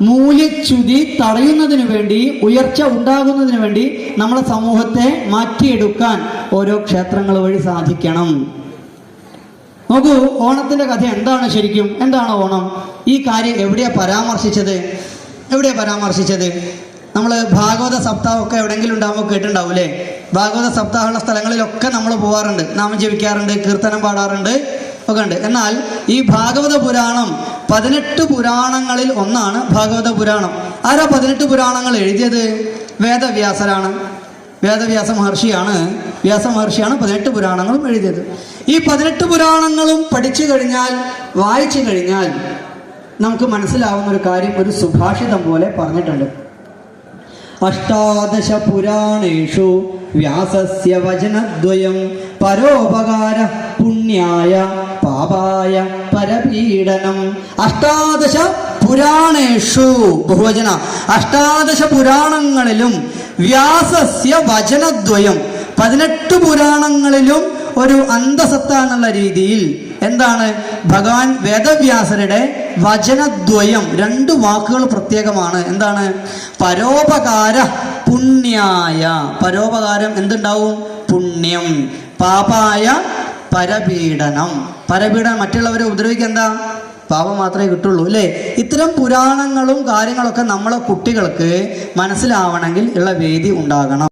മൂല്യച്യുതി തടയുന്നതിന് വേണ്ടി, ഉയർച്ച ഉണ്ടാകുന്നതിന് വേണ്ടി നമ്മുടെ സമൂഹത്തെ മാറ്റിയെടുക്കാൻ ഓരോ ക്ഷേത്രങ്ങൾ വഴി സാധിക്കണം. നോക്കൂ, ഓണത്തിന്റെ കഥ എന്താണ് ശരിക്കും? എന്താണ് ഓണം? ഈ കാര്യം എവിടെയാ പരാമർശിച്ചത്? നമ്മൾ ഭാഗവത സപ്താഹമൊക്കെ എവിടെയെങ്കിലും ഉണ്ടാകുമ്പോൾ കേട്ടിട്ടുണ്ടാവൂലേ? ഭാഗവത സപ്താഹമുള്ള സ്ഥലങ്ങളിലൊക്കെ നമ്മൾ പോകാറുണ്ട്, നാമം ജപിക്കാറുണ്ട്, കീർത്തനം പാടാറുണ്ട് ഒക്കെ ഉണ്ട്. എന്നാൽ ഈ ഭാഗവത പുരാണം 18 പുരാണങ്ങളിൽ ഒന്നാണ് ഭാഗവത പുരാണം. ആരാ 18 പുരാണങ്ങൾ എഴുതിയത്? വേദവ്യാസരാണ്. വേദവ്യാസ മഹർഷിയാണ് 18 പുരാണങ്ങളും എഴുതിയത്. ഈ 18 പുരാണങ്ങളും പഠിച്ചു കഴിഞ്ഞാൽ, വായിച്ചു കഴിഞ്ഞാൽ നമുക്ക് മനസ്സിലാവുന്ന ഒരു കാര്യം ഒരു സുഭാഷിതം പോലെ പറഞ്ഞിട്ടുണ്ട്. അഷ്ടാദശ പുരാണേഷു വ്യാസസ്യ വചനദ്വയം പരോപകാര പുണ്യായ പാപായ പരപീഡനം. അഷ്ടാദശ പുരാണേഷു, ബഹുവചന, അഷ്ടാദശ പുരാണങ്ങളിലും വ്യാസസ്യ വചനദ്വയം, 18 പുരാണങ്ങളിലും ഒരു അന്തസത്ത എന്നുള്ള രീതിയിൽ എന്താണ് ഭഗവാൻ വേദവ്യാസരുടെ വചനദ്വയം, 2 വാക്കുകൾ പ്രത്യേകമാണ്. എന്താണ്? പരോപകാര പുണ്യായ, പരോപകാരം എന്തുണ്ടാവും? പുണ്യം. പാപായ പരപീഡനം. പരപീഡനം, മറ്റുള്ളവരെ ഉപദ്രവിക്കുക എന്താ? പാപം മാത്രമേ കിട്ടുള്ളൂ അല്ലേ? ഇത്തരം പുരാണങ്ങളും കാര്യങ്ങളൊക്കെ നമ്മളെ കുട്ടികൾക്ക് മനസ്സിലാവണമെങ്കിൽ ഉള്ള വേദി ഉണ്ടാകണം.